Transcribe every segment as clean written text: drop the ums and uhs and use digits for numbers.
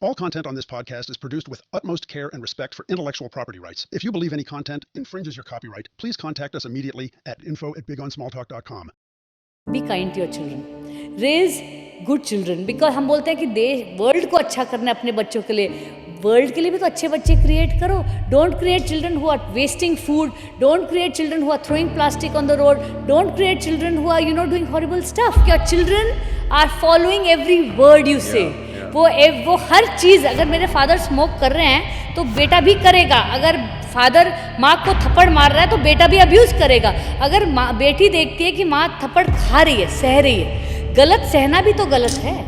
All content on this podcast is produced with utmost care and respect for intellectual property rights. If you believe any content infringes your copyright, please contact us immediately at info@bigonsmalltalk.com. Be kind to your children. Raise good children. Because हम बोलते हैं कि देश world को अच्छा करना है अपने बच्चों के लिए. वर्ल्ड के लिए भी तो अच्छे बच्चे क्रिएट करो. Don't create children who are wasting food. Don't create children who are throwing plastic on the road. Don't create children who are doing horrible stuff. Your children are following every word you say. वो हर चीज़, अगर मेरे father smoke कर रहे हैं तो बेटा भी करेगा. अगर फादर माँ को थप्पड़ मार रहा है तो बेटा भी अब्यूज़ करेगा. अगर बेटी देखती है कि माँ थप्पड़ खा रही है, सह रही है, गलत सहना भी तो गलत है.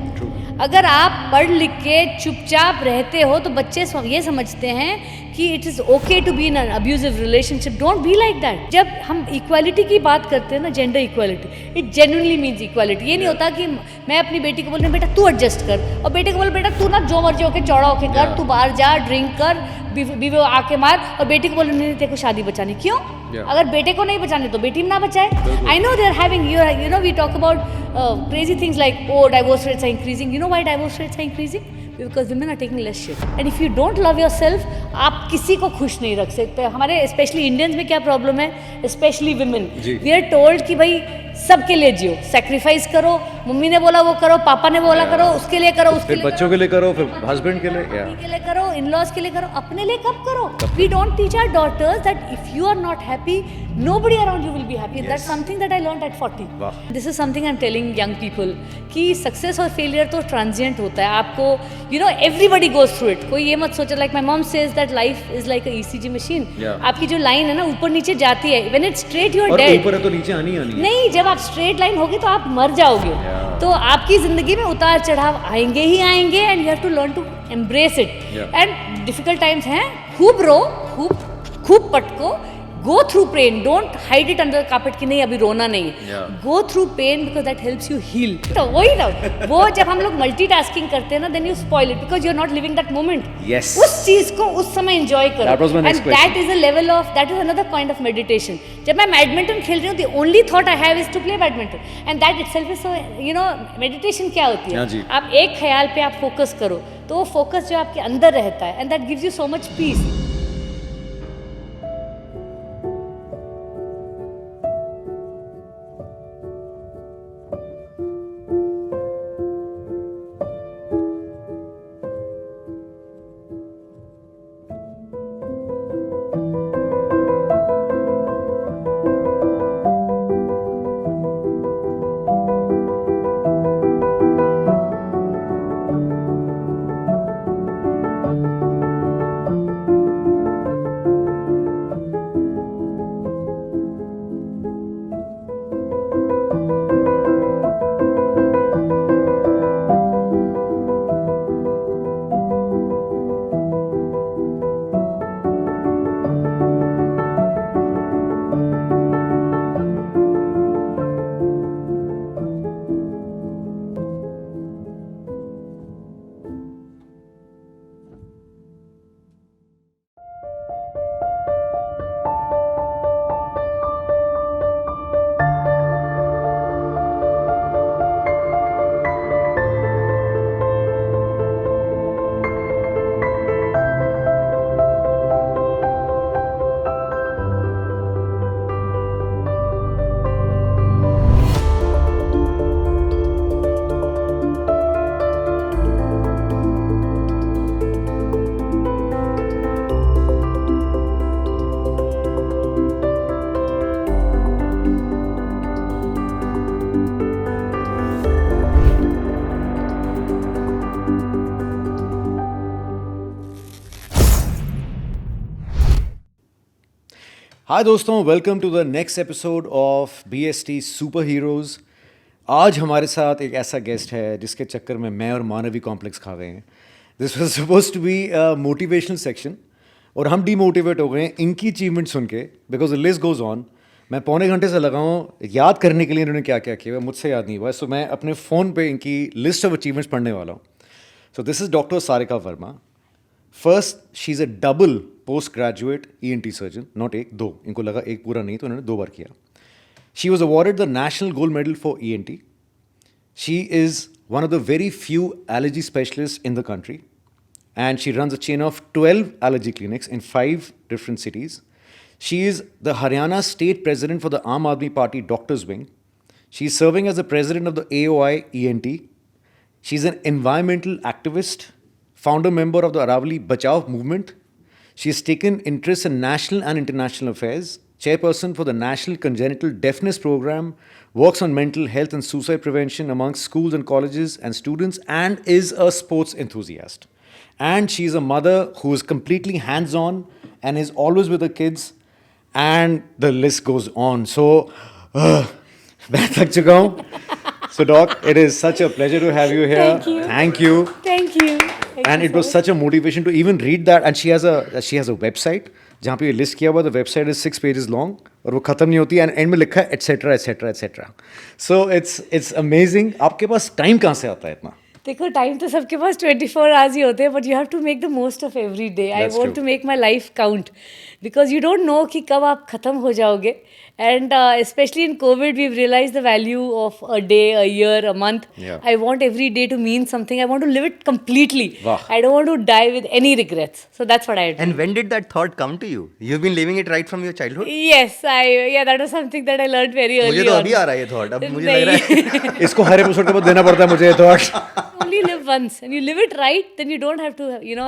अगर आप पढ़ लिख के चुपचाप रहते हो तो बच्चे ये समझते हैं कि it is okay to be in an abusive relationship. Don't be like that. जब हम इक्वालिटी की बात करते हैं ना, gender equality, it genuinely means equality. ये नहीं होता कि मैं अपनी बेटी को बोल रही हूँ बेटा तू एडजस्ट कर, और बेटे को बोल बेटा तू ना जो मर्जी होके चौड़ा होके कर, तू बाहर जा, ड्रिंक कर, बीवी आके मार, और बेटी को बोल नहीं तेरे को शादी बचानी. क्यों? अगर बेटे को नहीं बचाने तो बेटी ना बचाए. I know they are having, you know we talk about crazy things like, oh, divorce rates are increasing. You know why divorce rates are increasing? Because women are taking less shit. And if you don't love yourself, आप किसी को खुश नहीं रख सकते. हमारे specially Indians में क्या प्रॉब्लम है, specially women, we are told कि भाई सबके लिए जियो, सेक्रीफाइस करो, मम्मी ने बोला वो करो, पापा ने बोला करो, उसके लिए करो, उसके फिर लिए बच्चों के लिए करो, फिर हस्बैंड के लिए, के लिए करो, इन-लॉज के लिए करो, अपने लिए कब करो? We don't teach our daughters that if you are not happy, nobody around you will be happy. That's something that I learned at 40. This is something I'm telling young people कि success और failure तो transient होता है. आपको everybody goes through it. कोई ये मत सोचो, like my mom says that life is like a ECG machine. आपकी जो लाइन है ना ऊपर नीचे जाती है, when it's straight you are dead. और ऊपर है तो नीचे आनी है. नहीं, जब आप स्ट्रेट लाइन होगी तो आप मर जाओगे. तो आपकी जिंदगी में उतार चढ़ाव आएंगे ही आएंगे, and you have to learn to embrace it. And difficult times हैं, खूब रो, खूब पटको, go through pain. Don't hide it under carpet कि नहीं अभी रोना नहीं. Go through pain because that helps you heal. तो वही ना, वो जब हम लोग मल्टीटास्किंग करते हैं ना, then you spoil it because you are not living that moment. उस चीज को उस समय एंजॉय करो. And that is a level of, that is another kind of meditation. जब मैं बैडमिंटन खेल रही हूँ, the only thought I have is to play badminton, and that itself is so, meditation क्या होती है? आप एक ख्याल पे आप फोकस करो, तो वो फोकस जो आपके अंदर रहता है, and that gives you so much peace. Hi दोस्तों, welcome to the next episode of BST super heroes. आज हमारे साथ एक ऐसा गेस्ट है जिसके चक्कर में मैं और मानवी कॉम्प्लेक्स खा गए हैं. This was suppose to be a motivational section और हम डीमोटिवेट हो गए हैं इनकी अचीवमेंट सुन के, because the list goes on. मैं पौने घंटे से लगा हूँ याद करने के लिए इन्होंने क्या क्या किया, मुझसे याद नहीं हुआ. सो मैं अपने फ़ोन पे इनकी लिस्ट ऑफ अचीवमेंट्स पढ़ने वाला हूँ. So this is doctor Sarika Verma. First, she is a double post graduate ENT surgeon, not एक, दो. इनको लगा एक पूरा नहीं, तो उन्होंने 2 बार किया. She was awarded the national gold medal for ENT. She is one of the very few allergy specialist in the country. and she runs a chain of 12 allergy clinics in 5 different cities. She is the Haryana state president for the Aam Aadmi Party Doctors Wing. She is serving as the president of the AOI ENT. She's an environmental activist, founder member of the Aravali Bachao movement. She has taken interest in national and international affairs, chairperson for the National Congenital Deafness Program, works on mental health and suicide prevention amongst schools and colleges and students, and is a sports enthusiast. And she's a mother who is completely hands-on and is always with her kids, and the list goes on. So, मैं थक चुका हूँ. So, Doc, it is such a pleasure to have you here. Thank you. Thank you. Thank you. Thank And you it was so such a motivation to even read that. And she has a website जहाँ पे ये list किया हुआ. The website is 6 pages long और वो खत्म नहीं होती. And end में लिखा है etc etc etc. So it's amazing. आपके पास टाइम कहाँ से आता है इतना? देखो टाइम तो सबके पास 24 आवर्स ही होते हैं but you have to make the most of every day I That's want true. To make my life count because you don't know कि कब आप ख़त्म हो जाओगे and specially in Covid we realize the value of a day a year a month Yeah. I want every day to mean something I want to live it completely Wow. I don't want to die with any regrets so that's what I do And when did that thought come to you? You've been living it right from your childhood? yes that was something that I learned very early मुझे तो on. अभी आ रहा है ये thought. अब मुझे लग रहा है इसको हर एपिसोड के बाद देना पड़ता है मुझे ये thought. Only live once and you live it right, then you don't have to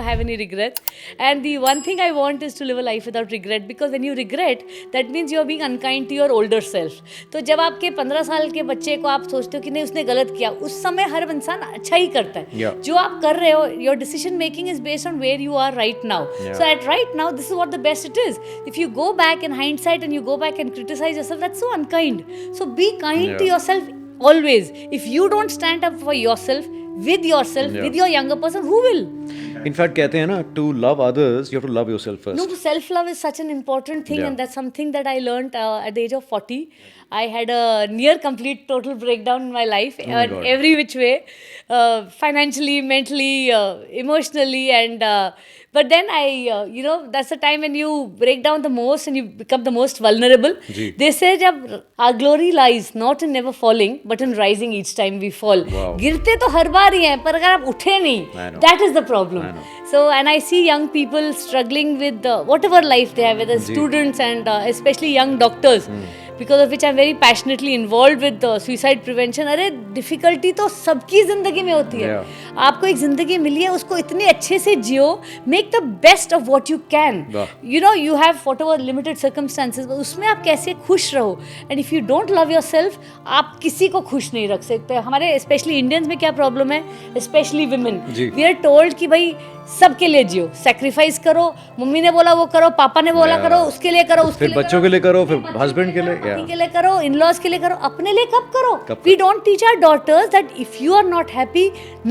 have any regrets. And the one thing I want is to live a life without regret, because when you regret that means you are being unkind to your older self. तो जब आपके 15 साल के बच्चे को आप सोचते हो कि नहीं उसने गलत किया, उस समय हर इंसान अच्छा ही करता है. Yeah. जो आप कर रहे हो, your decision making is based on where you are right now. Yeah. So at right now this is what the best it is. If you go back in hindsight and you go back and criticize yourself, that's so unkind. So be kind Yeah. to yourself always. If you don't stand up for yourself, with yourself, Yeah. with your younger person, who will? In fact, कहते हैं ना, to love others, you have to love yourself first. No, self-love is such an important thing, Yeah. and that's something that I learned at the age of 40. I had a near complete total breakdown in my life, my in God. every which way, financially, mentally, emotionally, and but then that's the time when you break down the most and you become the most vulnerable. Ji. They say जब our glory lies not in never falling, but in rising each time we fall. Wow. गिरते तो हर बार ही हैं, पर अगर आप उठे नहीं, I know. that is the problem. I know. So, and I see young people struggling with whatever life they have, whether ji. students and especially young doctors, because of which I'm very passionately involved with suicide prevention. अरे difficulty तो सबकी ज़िंदगी में होती है. Yeah. आपको एक ज़िंदगी मिली है, उसको इतने अच्छे से जियो, make the best of what you can. वाह. You have whatever limited circumstances, but उसमें आप कैसे खुश रहो. And if you don't love yourself, आप किसी को खुश नहीं रख सकते. हमारे especially Indians में क्या problem है, especially women. Ji. We are told कि भाई सबके लिए जियो, सेक्रीफाइस करो, मम्मी ने बोला वो करो, पापा ने बोला Yeah. करो, उसके लिए करो, उसके फिर लिए बच्चों के लिए करो, फिर हस्बैंड के लिए. पति Yeah. के लिए करो, इन-लॉज के लिए करो, अपने लिए कब करो? कब We don't teach our daughters that if you are not happy,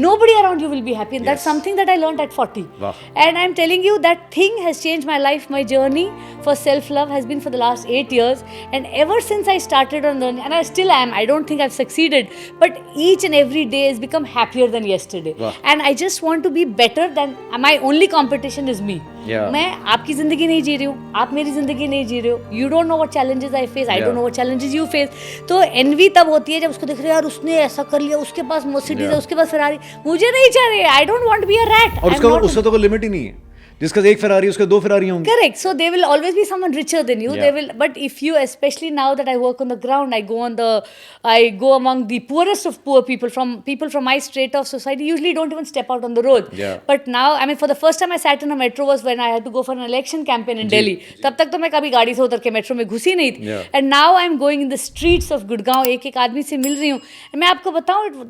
nobody around you will be happy, and that's Yes. something that I learned at 40. Wow. And I'm telling you that thing has changed my life. My journey for self-love has been for the last 8 years, and ever since I started on the, and I still am, I don't think I've succeeded, but each and every day has become happier than yesterday. Wow. And I just want to be better than my only competition is me. Yeah. मैं आपकी जिंदगी नहीं जी रही हूँ, आप मेरी जिंदगी नहीं जी रहे हो. You don't know what challenges I face, I Yeah. don't know what challenges you face. तो envy तब होती है जब उसको देख रहे हो यार उसने ऐसा कर लिया, उसके पास Mercedes है, Yeah. उसके पास Ferrari, मुझे नहीं चाहिए. I don't want to be a rat. और I'm उसका not- उससे तो कोई लिमिट ही नहीं है. जिसका एक फेरारी उसके 2 फेरारी होंगे. Correct. So there will always be someone richer than you. Yeah. They will, but if you, especially now that I work on the ground, I go among the poorest of poor people from my strata of society. Usually don't even step out on the road. Yeah. But now, I mean, for the first time I sat in a metro was when I had to go for an election campaign in Delhi. तब तक तो मैं कभी गाड़ी से उतर के metro में घुसी नहीं थी. Yeah. And now I'm going in the streets of Gurgaon. एक आदमी से मिल रही हूँ. मैं आपको बताऊँ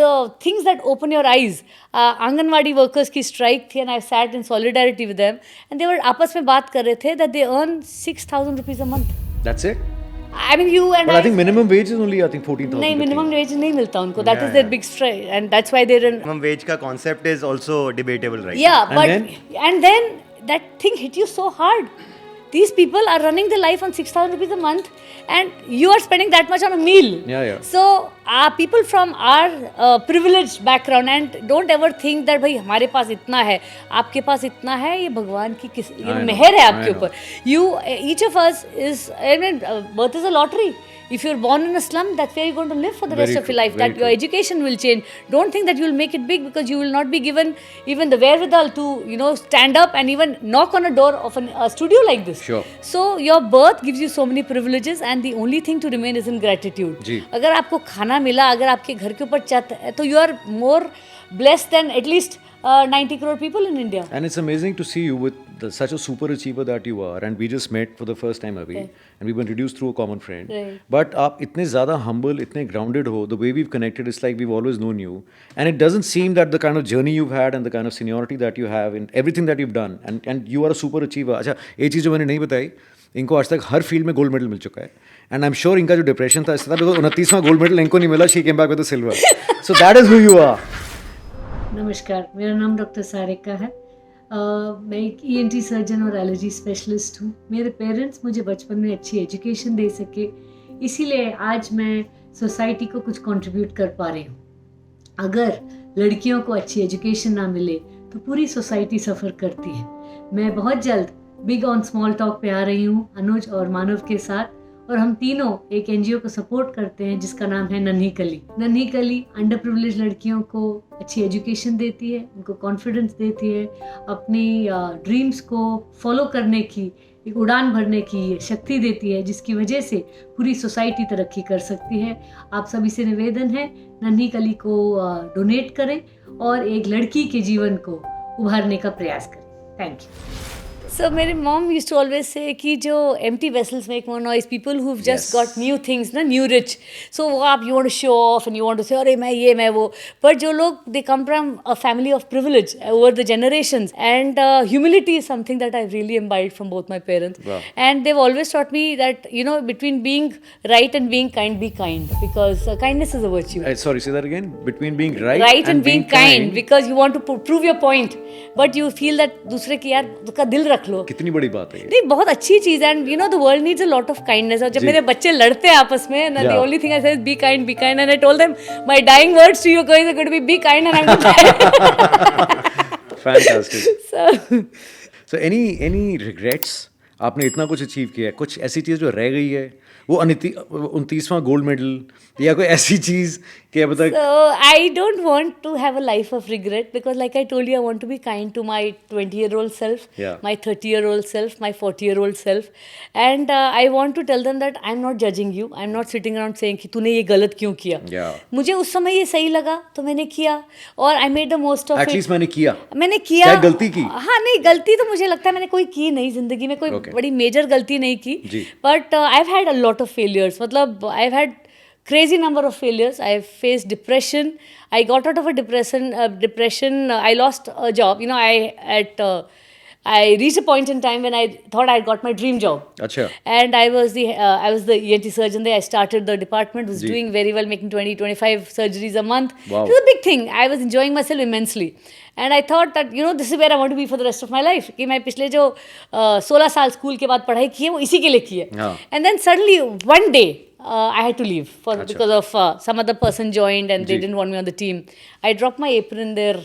the things that open your eyes. Anganwadi workers की strike थी and I sat in solidarity with them. And they were आपस में बात कर रहे थे that they earn 6,000 rupees a month. That's it. I mean, you and But I think minimum wage is only 14,000. नहीं minimum wage नहीं मिलता उनको. That is Yeah, their yeah. big strike, and that's why they're in. minimum wage का concept is also debatable right Yeah, And but then? and then that thing hit you so hard. these people are running their life on 6,000 rupees a month, and you are spending that much on a meal. Yeah. So people from our privileged background, and don't ever think that भाई हमारे पास इतना है, आपके पास इतना है, ये भगवान की मेहर है आपके ऊपर. Each of us is, I mean, birth is a lottery. If you're born in a slum, that's where you're going to live for the rest of your life. That your education will change. Don't think that you'll make it big, because you will not be given even the wherewithal to, stand up and even knock on a door of a studio like this. Sure. So your birth gives you so many privileges, and the only thing to remain is in gratitude. जी. अगर आपको खाना मिला, अगर आपके घर के ऊपर छत है, तो you are more blessed than at least 90 crore people in India. And it's amazing to see you with such a super achiever that you are. And we just met for the first time, Abhi. Right. And we've been introduced through a common friend. Right. But आप इतने ज़्यादा humble, इतने grounded हो, the way we've connected, it's like we've always known you. And it doesn't seem that the kind of journey you've had and the kind of seniority that you have in everything that you've done. And you are a super achiever. अच्छा, एक चीज़ जो मैंने नहीं बताई, इनको आज तक हर field में गोल्ड मेडल मिल चुका है. एंड आई एम श्योर इनका जो डिप्रेशन था इसका, बिकॉज 29वां गोल्ड मेडल इनको नहीं मिला, she came back with the silver. So that is who you are. नमस्कार, मेरा नाम डॉक्टर सारिका है. मैं एक ENT सर्जन और एलर्जी स्पेशलिस्ट हूँ. मेरे पेरेंट्स मुझे बचपन में अच्छी एजुकेशन दे सके, इसीलिए आज मैं सोसाइटी को कुछ कंट्रीब्यूट कर पा रही हूँ. अगर लड़कियों को अच्छी एजुकेशन ना मिले तो पूरी सोसाइटी सफ़र करती है. मैं बहुत जल्द बिग ऑन स्मॉल टॉक पे आ रही हूँ अनुज और मानव के साथ, और हम तीनों एक NGO को सपोर्ट करते हैं जिसका नाम है नन्ही कली. नन्ही कली अंडर प्रिविलेज लड़कियों को अच्छी एजुकेशन देती है, उनको कॉन्फिडेंस देती है, अपनी ड्रीम्स को फॉलो करने की, एक उड़ान भरने की शक्ति देती है, जिसकी वजह से पूरी सोसाइटी तरक्की कर सकती है. आप सभी से निवेदन है, नन्ही कली को डोनेट करें और एक लड़की के जीवन को उभारने का प्रयास करें. Thank you. So, my mom used to always say कि जो empty vessels make more noise, people who've just got new things, new rich. So, you want to show off and you want to say, अरे मैं ये मैं वो. But जो लोग, they come from a family of privilege over the generations, and humility is something that I've really imbibed from both my parents. Wow. And they've always taught me that, between being right and being kind, be kind, because kindness is a virtue. Sorry, say that again. Between being right and being kind, because you want to prove your point, but you feel that दूसरे की यार उसका दिल रख लो. कितनी बड़ी बात है ये. नहीं, बहुत अच्छी चीज है. And the world needs a lot of kindness. और जब मेरे बच्चे लड़ते हैं आपस में, the only thing I say be kind, and I told them my dying words to you guys are going to be kind and I am fantastic. So any regrets? आपने इतना कुछ अचीव किया है, कुछ ऐसी चीज़ जो रह गई है, वो 29वां गोल्ड मेडल या कोई ऐसी चीज़ कि अब तक? So I don't want to have a life of regret, because like I told you, I want to be kind to my 20-year-old self, my 30-year-old self, my 40-year-old self, and I want to tell them that I'm not judging you. I'm not sitting around saying कि तूने ये गलत क्यों किया. मुझे उस समय ये सही लगा तो मैंने किया, और I made the most of it. At least मैंने किया. क्या गलती की? हाँ, नहीं, गलती तो मुझे लगता है मैंने कोई की नहीं जिंदगी में, कोई बड़ी मेजर गलती नहीं की. But I've had a lot of failures. मतलब I've had crazy number of failures. I faced depression. I got out of a depression. I lost a job. I reached a point in time when I thought I got my dream job. Achha. And I was the ENT surgeon there. I started the department, was doing very well, making 20-25 surgeries a month. Wow. It was a big thing. I was enjoying myself immensely. And I thought that, this is where I want to be for the rest of my life. कि मैं पिछले जो 16 साल school के बाद पढ़ाई की है, वो इसी के लिए की है. And then suddenly, one day, I had to leave because of some other person joined and they didn't want me on the team. I dropped my apron in their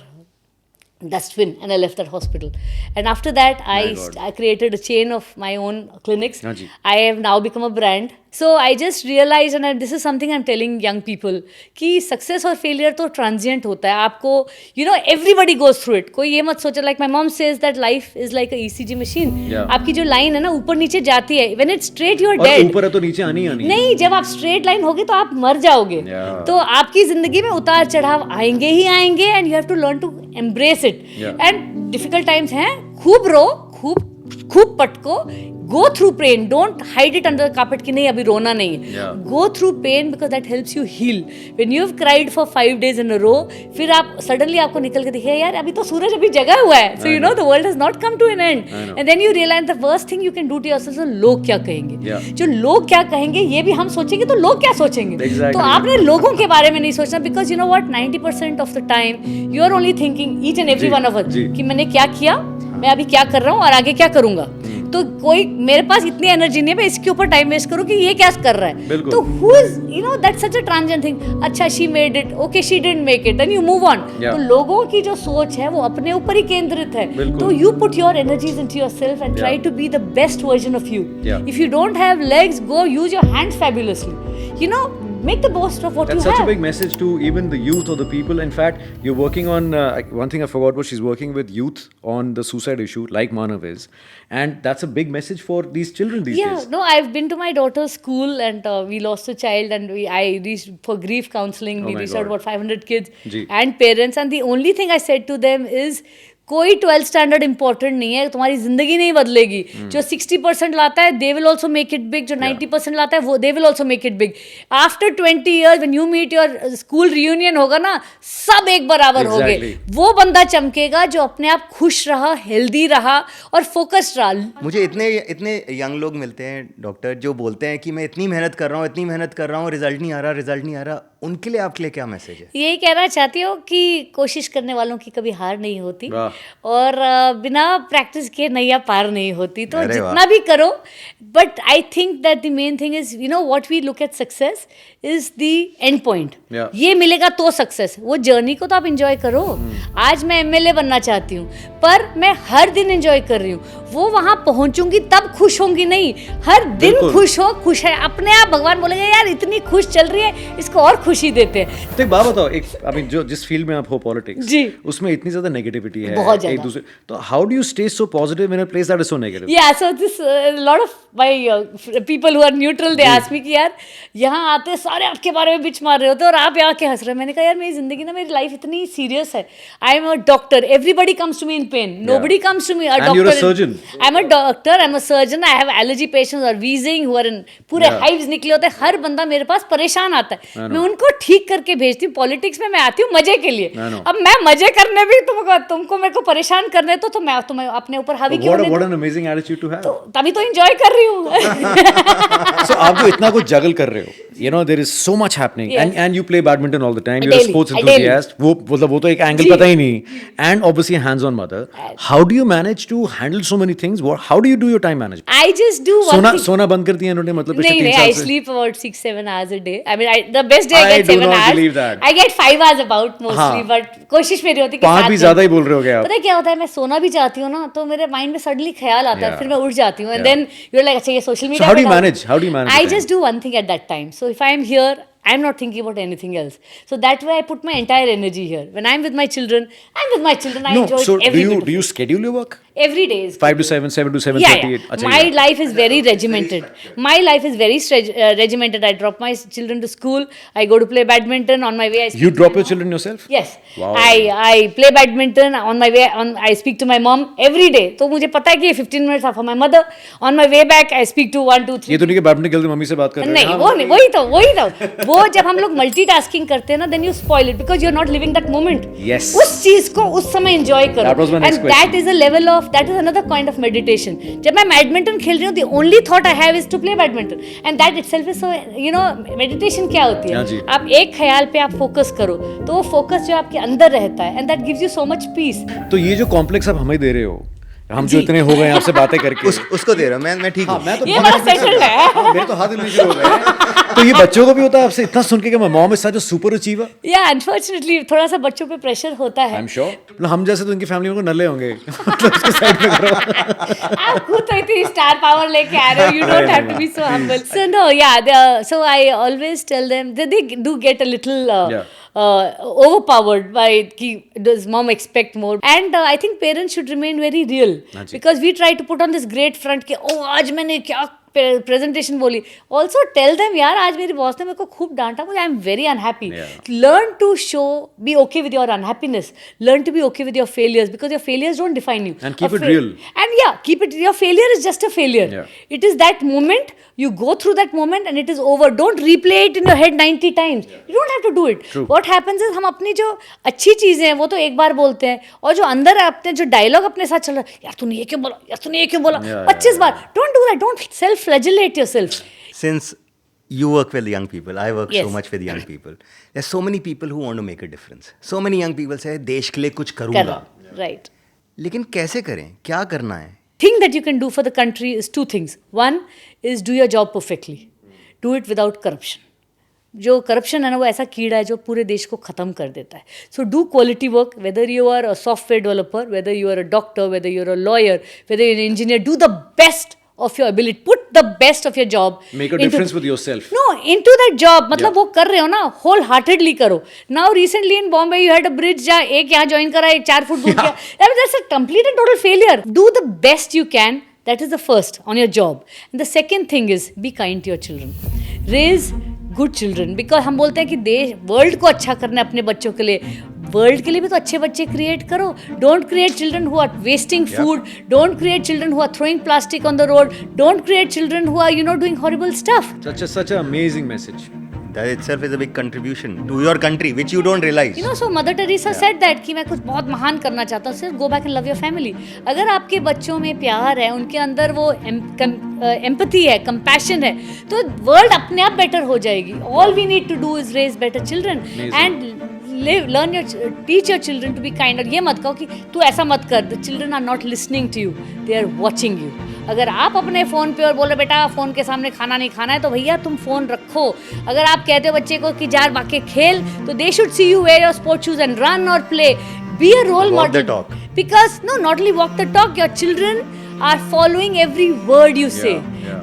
dustbin and I left that hospital. And after that, I created a chain of my own clinics. I have now become a brand. So I just realized, and this is something I'm telling young people, कि success और failure तो transient होता है. आपको, everybody goes through it. कोई ये मत सोचे, like my mom says that life is like a ECG machine. आपकी जो line है ना, ऊपर नीचे जाती है. When it's straight, you're dead. ऊपर है तो नीचे आनी. नहीं, जब आप straight line होगी तो आप मर जाओगे. तो आपकी जिंदगी में उतार चढ़ाव आएंगे ही आएंगे, and you have to learn to embrace it. And difficult times हैं, खूब रो, खूब पटको. Go through pain. Don't hide it under the carpet कि नहीं अभी रोना नहीं है. Go through pain because that helps you heal. When you have cried for 5 days in a row, फिर आप suddenly आपको निकल के दिखे यार अभी तो सूरज अभी जगा हुआ है. So the world has not come to an end. And then you realize the worst thing you can do to yourself is लोग क्या कहेंगे. जो लोग क्या कहेंगे ये भी हम सोचेंगे तो लोग क्या सोचेंगे. तो आपने लोगों के बारे में नहीं सोचना, because you know what, 90% of the time you are only thinking, each and every one of us, कि मैंने क्या किया, मैं अभी क्या कर रहा हूँ और आगे क्या करूँगा. तो कोई मेरे पास इतनी एनर्जी नहीं है मैं इसके ऊपर टाइम वेस्ट करूं कि ये क्या कर रहा है, बिल्कुल। तो who is you know that's such a transient thing. अच्छा she made it, okay she didn't make it, then you move on. Yeah. तो लोगों की जो सोच है वो अपने ऊपर ही केंद्रित है. बिल्कुल। तो you put your energies into yourself and try to be the best version of you. Yeah. If you don't have legs, go use your hands fabulously. You know, make the most of what That's you such have. a big message to even the youth or the people. In fact, you're working on one thing I forgot was she's working with youth on the suicide issue, like Manav is, and that's a big message for these children these Yeah, days. no, I've been to my daughter's school and we lost a child and I reached for grief counseling. Oh We my reached out God. about 500 kids जी. and parents, and the only thing I said to them is कोई 12th standard important नहीं है, तुम्हारी जिंदगी नहीं बदलेगी. जो 60% लाता है they will also make it big, जो 90% लाता है वो they will also make it big. After 20 years when you meet your school reunion होगा ना, सब एक बराबर होगे. Exactly. वो बंदा चमकेगा जो अपने आप खुश रहा, हेल्दी रहा और फोकस्ड रहा. मुझे इतने यंग लोग मिलते हैं डॉक्टर जो बोलते हैं कि मैं इतनी मेहनत कर रहा हूँ रिजल्ट नहीं आ रहा. उनके लिए आपके लिए क्या मैसेज है? यही कहना चाहती हूँ कि कोशिश करने वालों की कभी हार नहीं होती वाह। और बिना प्रैक्टिस किए नैया पार नहीं होती. तो अरे जितना भी करो, but I think that the main thing is, you know what we look at success is the end point. Yeah. ये मिलेगा तो सक्सेस. वो जर्नी को तो आप इंजॉय करो. आज मैं एमएलए बनना चाहती हूँ पर मैं हर दिन इंजॉय कर रही हूँ. वो वहाँ पहुँचूंगी तब खुश होंगी नहीं, हर दिन बिल्कुल। खुश है अपने आप. भगवान बोलेंगे यार इतनी खुश चल रही है, इसको और खुशी देते हैं. तो एक बात बताओ, एक I mean, जो जिस फील्ड में आप हो पॉलिटिक्स, जी। उसमें इतनी ज्यादा नेगेटिविटी है बहुत ज्यादा. एक दूसरे, तो how do you stay so positive in a place that is so negative? Yeah, so this lot of my people who are neutral, they ask me कि यार यहाँ आते सारे आपके बारे में बिच मार रहे होते और आप यहाँ के हंस रहे हो. मैंने कहा यार मेरी जिंदगी ना, मेरी लाइफ इतनी सीरियस है. I am a doctor, everybody comes to me in pain, nobody comes to me. Uh And you're a surgeon. I am a doctor, I am a surgeon, I have allergy patients और wheezing who are in, पूरे hives निकले होते हैं. हर बंदा मेरे पास परेशान आता है, मैं उनको ठीक करके भेजती हूँ. पॉलिटिक्स में मैं आती हूँ मजे के लिए. I know. अब मैं मजे करने भी तुमको मेरे को परेशान करने तो मैं तुम्हें अपने ऊपर हावी क्यों नहीं What दूं? an amazing attitude to have. तो तभी तो एंजॉय कर रही हूँ. So आप जो इतना कुछ जगल कर रहे हो, you know there is so much happening, Yes. and you play badminton all the time. You're a Daily. sports Daily. enthusiast. वो तो एक एंगल जी. पता ही नहीं. And obviously a hands-on mother. How do you manage to handle so many things? How do you do your time management? I just do one thing. सोना बंद कर दिया इन्होंने, मतलब पिछले नहीं 3 नहीं, साल I से. sleep about 6-7 hours a day. I mean, the best day I I get do 7 not hours. believe that. I get 5 hours about mostly, हाँ. but कोशिश मेरी होती है कि 5 7 भी दिन. ज्यादा ही बोल रहे हो क्या आप? पता है क्या होता है, मैं सोना भी चाहती हूँ ना तो मेरे माइंड में सडनली ख्याल आता है, Yeah. फिर मैं उठ जाती हूँ. And Yeah. Then you are like अच्छा ये social media. how do you manage? How do you manage I the time? just do one thing at that time. So if I am here, I'm not thinking about anything else. So that way I put my entire energy here. When I'm with my children, I'm with my children. I No, enjoy so every bit of do you it. schedule your work? Every day is 5 to 7, 7 to 7:30. yeah. अच्छा, My yeah. life is very regimented. My life is very regimented. I drop my children to school. I go to play badminton. On my way, I speak You to drop my your mom. children yourself? Yes. Wow. I play badminton. On my way, I speak to my mom every day. तो मुझे पता है कि ये 15 minutes are for my mother. On my way back, I speak to 1, 2, 3. ये तो नहीं कि बैडमिंटन खेलते मम्मी से बात कर रहे नहीं हैं. वो नहीं, वही तो वो जब हम लोग मल्टीटास्किंग करते हैं ना, then you spoil it because you're not living that moment. Yes. उस चीज को उस समय enjoy करो. That was my next And that is a level of, that is another kind of meditation. जब मैं बैडमिंटन खेल रही हूँ, the only thought I have is to play badminton. And that itself is so, you know, meditation क्या होती हाँ जी. है? आप एक ख्याल पे आप फोकस करो, तो वो फोकस जो आपके अंदर रहता है, and that gives you so much peace. तो ये जो कॉम्प्लेक्स आप हमें दे रहे हो, हम जो जी. इतने हो गए हैं आपसे बातें करके. उसको दे रहा हूँ मैं ठीक हाँ, हूँ. मैं तो ये बड़ा settled है. हाँ, मेरे तो हाथ हिलने शुरू हो गए. तो ये बच्चों को भी होता है आपसे इतना सुन के कि mom is such a super achiever. Yeah, unfortunately थोड़ा सा बच्चों पे प्रेशर होता आई है. Am sure. मतलब हम जैसे तो इनकी फैमिली में को नल्ले होंगे. मतलब उसके साइड में करो. आप खुद तो इतनी स्टार पावर लेके आ रहे हो, you don't have to be so humble. So no, yeah, so I always tell them that they do get a little Yeah. overpowered by कि does mom expect more, and I think parents should remain very real, हाँ जी. because we try to put on this great front कि oh आज मैंने क्या presentation बोली. Also tell them यार आज मेरी बॉस ने मेरे को खूब डांटा, मुझे I am very unhappy. Learn to show, be okay with your unhappiness, learn to be okay with your failures, because your failures don't define you. And keep it real. And yeah, keep it, your failure is just a failure. Yeah. It is that moment, you go through that moment and it is over. Don't replay it in your head 90 times. You don't have to do it. True. What happens is हम अपनी जो अच्छी चीजें हैं वो तो एक बार बोलते हैं, और जो अंदर अपने जो डायलॉग अपने साथ चल रहा है, यार तूने ये क्यों बोला, यार तूने ये क्यों बोला, 25 बार. Don't do that. Don't self-flagellate yourself. Since you work with young people, I work so Yes. much with young people. There's so many people who want to make a difference. So many young people say देश के लिए कुछ करूँगा. Correct. Right. लेकिन कैसे करें, क्या करना है, thing that you can do for the country is two things. One is do your job perfectly. Do it without corruption. जो करप्शन है ना वो ऐसा कीड़ा है जो पूरे देश को ख़त्म कर देता है. So do quality work, whether you are a software developer, whether you are a doctor, whether you are a lawyer, whether you are an engineer, do the best of your ability, put the best of your job, Make a difference with yourself. No, into that job. मतलब वो कर रहे हो ना, whole heartedly करो. Now recently in Bombay you had a bridge जहाँ एक यहाँ join करा, एक 4 फुट दूर गया. I mean, that's a complete and total failure. Do the best you can. That is the first on your job. And the second thing is be kind to your children. Raise good children. Because हम बोलते हैं कि देश world को अच्छा करना है अपने बच्चों के लिए. वर्ल्ड के लिए भी तो अच्छे बच्चे क्रिएट करो. Don't create children who are wasting food. Don't create children who are throwing plastic on the road. Don't create children who are doing horrible stuff. Such an amazing message. That itself is a big contribution to your country, which you don't realize. So Mother Teresa said that कि मैं कुछ बहुत महान करना चाहता हूँ. सिर्फ go back and love your family. अगर आपके बच्चों में प्यार है, उनके अंदर वो empathy है, compassion है, तो वर्ल्ड अपने आप बेटर हो जाएगी. All we need to do is raise better children. And teach your children to be kind. और ये मत कहो कि तू ऐसा मत कर. The children are not listening to you. They are watching you. अगर आप अपने फ़ोन पे और बोले बेटा फ़ोन के सामने खाना नहीं खाना है, तो भैया तुम फ़ोन रखो. अगर आप कहते हो बच्चे को कि जा बाकी खेल, तो they should see you wear your sport shoes and run or play. Be a role model. Walk the talk. Because no, not only walk the talk, your children are following every word you say.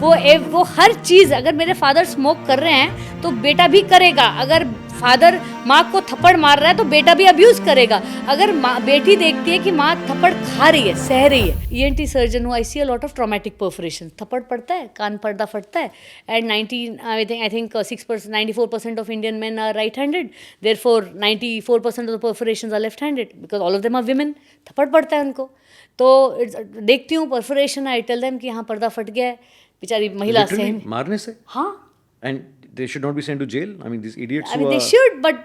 वो हर चीज़, अगर मेरे father smoke कर रहे हैं तो बेटा भी करेगा. अगर फादर माँ को थप्पड़ मार रहा है तो बेटा भी अब्यूज़ करेगा. अगर बेटी देखती है कि माँ थप्पड़ खा रही है, सह रही है. ENT सर्जन हूँ, I see a lot of traumatic perforation. थप्पड़ पड़ता है, कान पर्दा फटता है. And 94% of Indian men are right handed. Therefore 94% of the perforations are left handed because all of them are women. थप्पड़ पड़ता है उनको. तो देखती हूँ परफोरेशन, आई टेल देम कि हाँ पर्दा फट गया है. बेचारी महिला से मारने से. हाँ. And they should not be sent to jail. I mean, these idiots. I mean, they should, but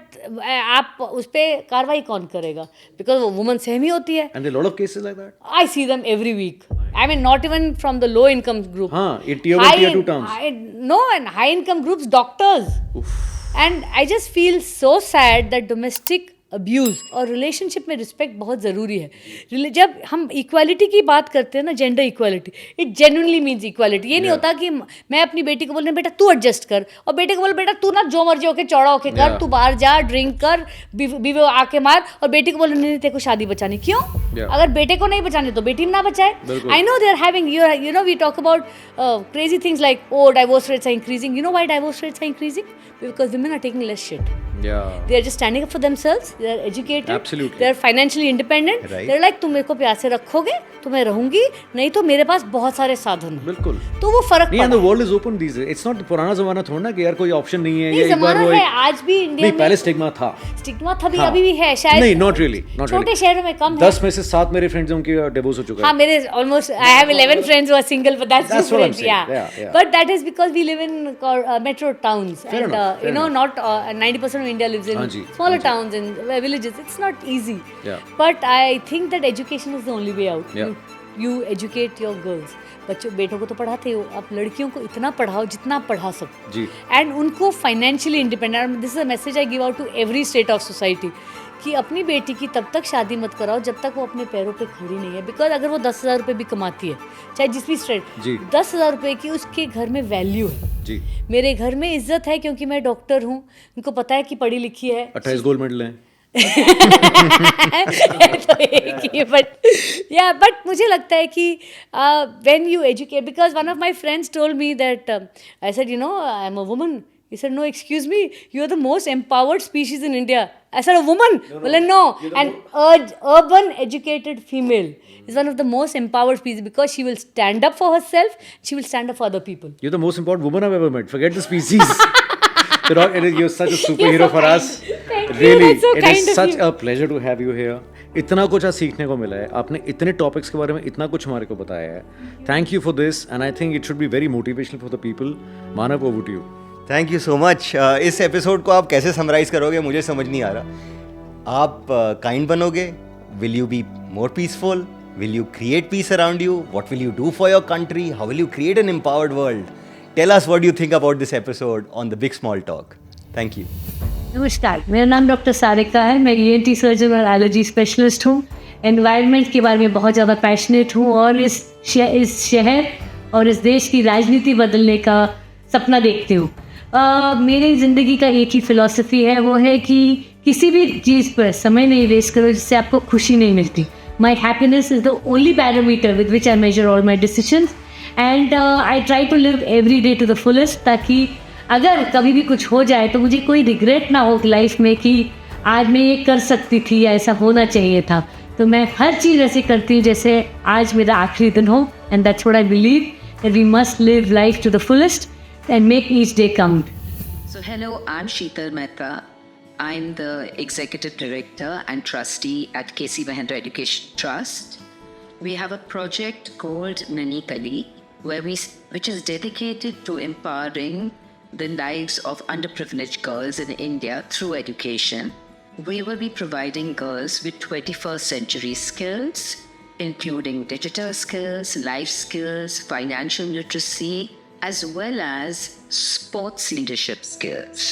आप उस पे कार्रवाई कौन करेगा? Because वो woman सहमी होती है. And there are a lot of cases like that. I see them every week. I mean, not even from the low income group. हाँ, tier 1, tier 2 towns. No, and high income groups, doctors. Oof. And I just feel so sad that domestic abuse और relationship में respect बहुत ज़रूरी है. जब हम equality की बात करते हैं ना, gender equality, it genuinely means equality. ये नहीं होता कि मैं अपनी बेटी को बोल रही हूँ बेटा तू एडजस्ट कर, और बेटे को बोल बेटा तू ना जो मर्जी होके चौड़ा होके कर, तू बाहर जा, ड्रिंक कर, बीवी आके मार, और बेटी को बोल नहीं तेरे को शादी बचानी. क्यों? अगर बेटे को नहीं बचानी तो बेटी ना बचाए. I know they are having, you know we talk about crazy things like divorce rates are increasing. You know why divorce rates are increasing? Because women are taking less shit. Yeah. They are just standing up for themselves. They are educated. Absolutely. They are financially independent. Right. They are like तुम मेरे को प्यार से रखोगे तो मैं रहूंगी, नहीं तो मेरे पास बहुत सारे साधन हैं. बिल्कुल. तो वो फर्क नहीं, पड़ा. and the world is open these days. It's not पुराना ज़माना थोड़ा ना कि यार कोई ऑप्शन नहीं है. नहीं, ज़माना है आज भी इंडिया में. नहीं, पहले स्टिग्मा था. स्टिग्मा था भी, अभी भी है शायद. नहीं, not really. छोटे शहरों में कम है. 10 में से 7 मेरे फ्रेंड्स हैं उनकी डिवोर्स हो चुका है. हाँ, मेरे almost I have 11 friends who are single, but that's what I'm different. saying. Yeah. But that is because we live in metro towns. Fair And enough, fair you know, enough. not 90% of India lives in Haan smaller ji. towns and villages. It's not easy. Yeah. But I think that education is the only way out. Yeah. You educate your girls. बच्चों बेटों को तो पढ़ाते हो, आप लड़कियों को इतना पढ़ाओ जितना पढ़ा सको. जी. एंड उनको financially independent. This is a message I give out to every state of society कि अपनी बेटी की तब तक शादी मत कराओ जब तक वो अपने पैरों पे खड़ी नहीं है. बिकॉज अगर वो 10,000 रुपये भी कमाती है, चाहे जिस भी स्टेट, 10,000 रुपये की उसके घर में वैल्यू है. जी. मेरे घर में इज्जत है क्योंकि मैं डॉक्टर हूँ, उनको पता है कि पढ़ी लिखी है. 28 गोल्ड मेडल हैं. तो एक ही, बट मुझे लगता है कि when you educate, because one of my friends told me that I said you know I am a woman. He said, no, excuse me, you are the most empowered species in India. I said, a woman? Well, no. An urban educated female is one of the most empowered species because she will stand up for herself, she will stand up for other people. You're the most important woman I've ever met. Forget the species. You're such a superhero for us. Really, it is such a pleasure to have you here. इतना कुछ आज सीखने को मिला है. आपने इतने topics के बारे में इतना कुछ हमारे को बताया है. Thank you for this, and I think it should be very motivational for the people. Manav, over to you. Thank you so much. इस एपिसोड को आप कैसे समराइज करोगे मुझे समझ नहीं आ रहा. आप काइंड बनोगे, will you be more peaceful, will you create peace around you, what will you do for your country, how will you create an empowered world. Tell us what you think about this episode on the big small talk. Thank you. नमस्कार, मेरा नाम doctor Sarika है. मैं ENT surgeon और allergy specialist हूँ. Environment के बारे में बहुत ज़्यादा पैशनेट हूँ और इस शहर और इस देश की राजनीति बदलने का सपना देखती हूँ। मेरी ज़िंदगी का एक ही फ़िलॉसफी है, वो है कि किसी भी चीज़ पर समय नहीं वेस्ट करो जिससे आपको खुशी नहीं मिलती। My happiness is the only parameter with which I measure all my decisions and I try to live every day to the fullest, ताकि अगर कभी भी कुछ हो जाए तो मुझे कोई रिग्रेट ना हो लाइफ में कि आज मैं ये कर सकती थी या ऐसा होना चाहिए था। तो मैं हर चीज़ ऐसे करती हूँ जैसे आज मेरा आखिरी दिन हो, and that's what I believe, that we must live life to the fullest and make each day count. So hello, I'm Sheetal Mehta. I'm the Executive Director and Trustee at KC Mahindra Education Trust. We have a project called Nani Kali, which is dedicated to empowering the lives of underprivileged girls in India through education. We will be providing girls with 21st century skills, including digital skills, life skills, financial literacy, as well as sports leadership skills.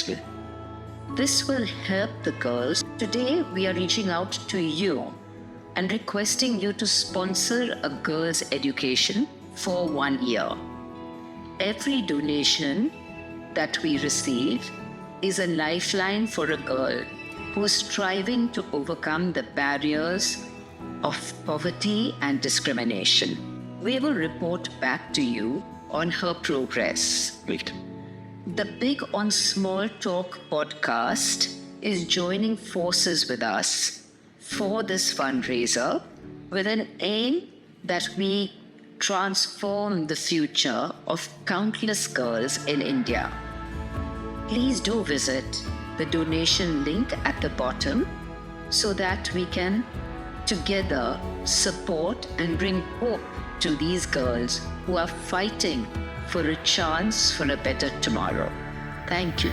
This will help the girls. Today, we are reaching out to you and requesting you to sponsor a girl's education for 1 year. Every donation that we receive is a lifeline for a girl who is striving to overcome the barriers of poverty and discrimination. We will report back to you on her progress. Great. The Big on Small Talk podcast is joining forces with us for this fundraiser with an aim that we transform the future of countless girls in India. Please do visit the donation link at the bottom so that we can together support and bring hope to these girls who are fighting for a chance for a better tomorrow. Thank you.